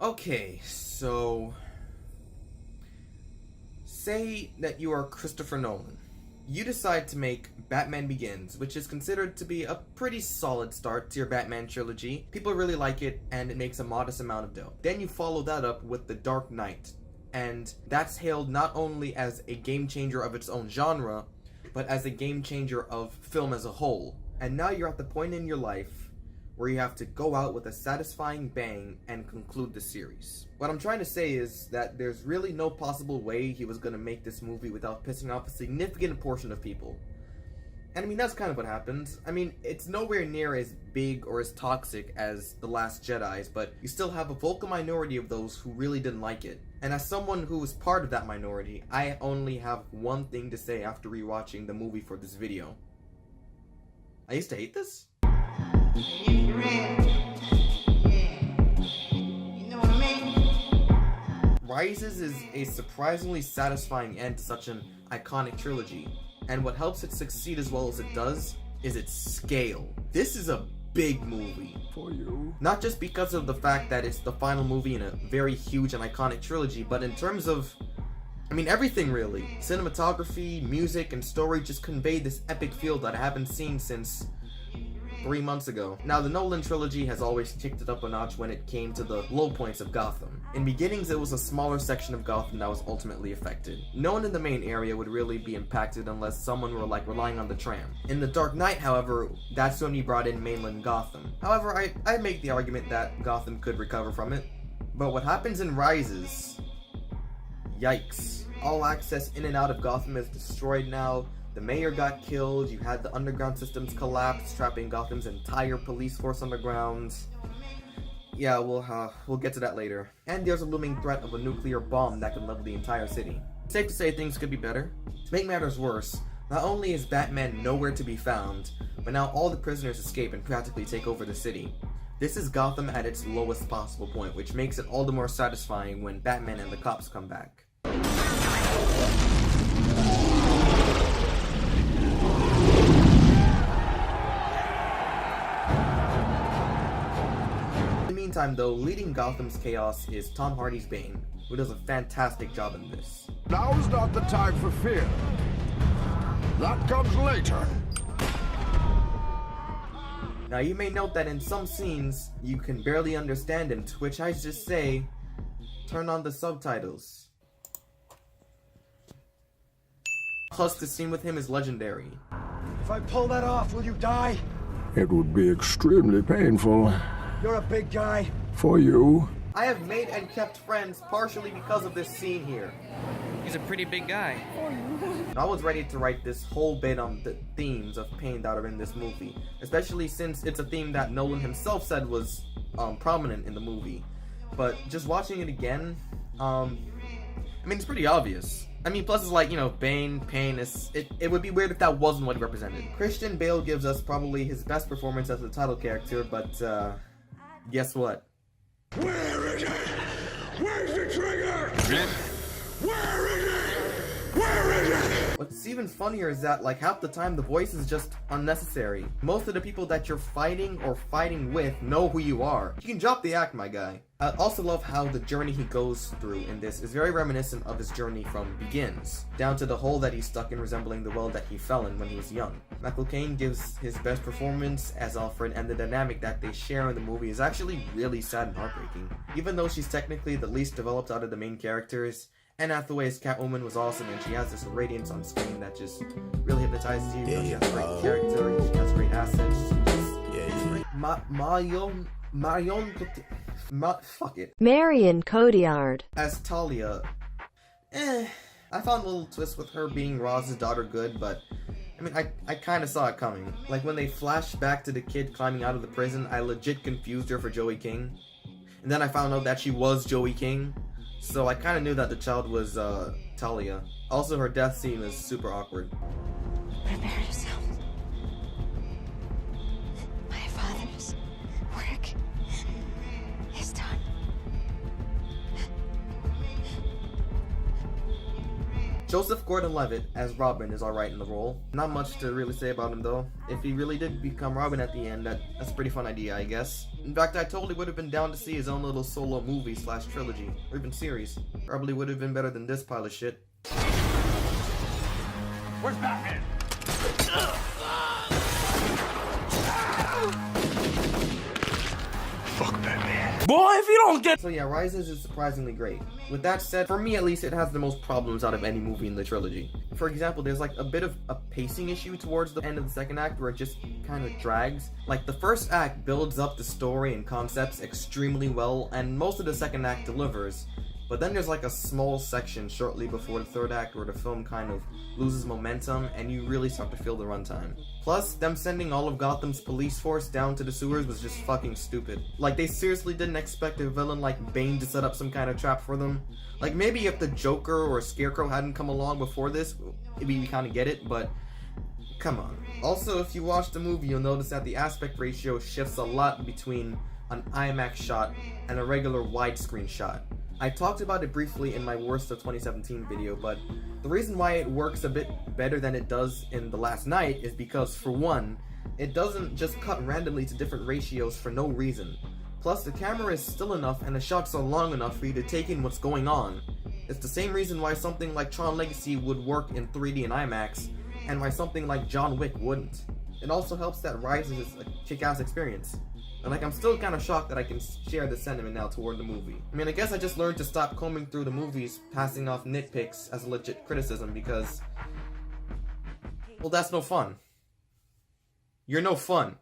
Okay, so say that you are Christopher Nolan. You decide to make Batman Begins, which is considered to be a pretty solid start to your Batman trilogy. People really like it, and it makes a modest amount of dough. Then you follow that up with The Dark Knight, and that's hailed not only as a game changer of its own genre, but as a game changer of film as a whole. And now you're at the point in your life where you have to go out with a satisfying bang and conclude the series. What I'm trying to say is that there's really no possible way he was going to make this movie without pissing off a significant portion of people. And I mean, that's kind of what happens. I mean, it's nowhere near as big or as toxic as The Last Jedi's, but you still have a vocal minority of those who really didn't like it. And as someone who was part of that minority, I only have one thing to say after rewatching the movie for this video. I used to hate this. If you're ready, yeah, you know what I mean? Rises is a surprisingly satisfying end to such an iconic trilogy, and what helps it succeed as well as it does is its scale. This is a big movie. For you. Not just because of the fact that it's the final movie in a very huge and iconic trilogy, but in terms of, I mean, everything really. Cinematography, music, and story just convey this epic feel that I haven't seen since 3 months ago. Now, the Nolan trilogy has always kicked it up a notch when it came to the low points of Gotham. In Beginnings, it was a smaller section of Gotham that was ultimately affected. No one in the main area would really be impacted unless someone were like relying on the tram. In The Dark Knight, however, that's when we brought in mainland Gotham. However, I make the argument that Gotham could recover from it. But what happens in Rises? Yikes. All access in and out of Gotham is destroyed now. The mayor got killed, you had the underground systems collapse, trapping Gotham's entire police force underground. Yeah, we'll get to that later. And there's a looming threat of a nuclear bomb that can level the entire city. Safe to say things could be better. To make matters worse, not only is Batman nowhere to be found, but now all the prisoners escape and practically take over the city. This is Gotham at its lowest possible point, which makes it all the more satisfying when Batman and the cops come back. Meantime, though, leading Gotham's chaos is Tom Hardy's Bane, who does a fantastic job in this. Now is not the time for fear. That comes later. Now, you may note that in some scenes, you can barely understand him, to which I just say, turn on the subtitles. Plus, the scene with him is legendary. If I pull that off, will you die? It would be extremely painful. You're a big guy. For you. I have made and kept friends partially because of this scene here. He's a pretty big guy. I was ready to write this whole bit on the themes of pain that are in this movie, especially since it's a theme that Nolan himself said was prominent in the movie. But just watching it again, I mean, it's pretty obvious. I mean, plus it's like, you know, pain, it would be weird if that wasn't what it represented. Christian Bale gives us probably his best performance as the title character, but guess what? Where is it? Where's the trigger? Where is it? Where is it? What's even funnier is that, like, half the time the voice is just unnecessary. Most of the people that you're fighting or fighting with know who you are. You can drop the act, my guy. I also love how the journey he goes through in this is very reminiscent of his journey from Begins, down to the hole that he's stuck in resembling the world that he fell in when he was young. Michael Caine gives his best performance as Alfred, and the dynamic that they share in the movie is actually really sad and heartbreaking. Even though she's technically the least developed out of the main characters, Anne Hathaway's Catwoman was awesome, and she has this radiance on screen that just really hypnotizes you. She has a great character, she has great assets. Marion Cotillard As Talia, I found a little twist with her being Roz's daughter good, but I mean, I kind of saw it coming. Like when they flashed back to the kid climbing out of the prison, I legit confused her for Joey King. And then I found out that she was Joey King. So I kind of knew that the child was Talia. Also, her death scene is super awkward. Prepare yourself. My father's work is done. Joseph Gordon-Levitt as Robin is alright in the role. Not much to really say about him though. If he really did become Robin at the end, that's a pretty fun idea, I guess. In fact, I totally would have been down to see his own little solo movie / trilogy, or even series. Probably would have been better than this pile of shit. Where's Batman? Fuck Batman. Boy, if you don't get. So yeah, Rises is surprisingly great. With that said, for me at least, it has the most problems out of any movie in the trilogy. For example, there's like a bit of a pacing issue towards the end of the second act where it just kind of drags. Like the first act builds up the story and concepts extremely well, and most of the second act delivers. But then there's like a small section shortly before the third act where the film kind of loses momentum and you really start to feel the runtime. Plus, them sending all of Gotham's police force down to the sewers was just fucking stupid. Like, they seriously didn't expect a villain like Bane to set up some kind of trap for them. Like, maybe if the Joker or Scarecrow hadn't come along before this, we kind of get it, but come on. Also, if you watch the movie, you'll notice that the aspect ratio shifts a lot between an IMAX shot and a regular widescreen shot. I talked about it briefly in my Worst of 2017 video, but the reason why it works a bit better than it does in The Last Night is because, for one, it doesn't just cut randomly to different ratios for no reason. Plus, the camera is still enough and the shots are long enough for you to take in what's going on. It's the same reason why something like Tron Legacy would work in 3D and IMAX, and why something like John Wick wouldn't. It also helps that Rises is a kick-ass experience. And like, I'm still kind of shocked that I can share this sentiment now toward the movie. I mean, I guess I just learned to stop combing through the movies, passing off nitpicks as a legit criticism because, well, that's no fun. You're no fun.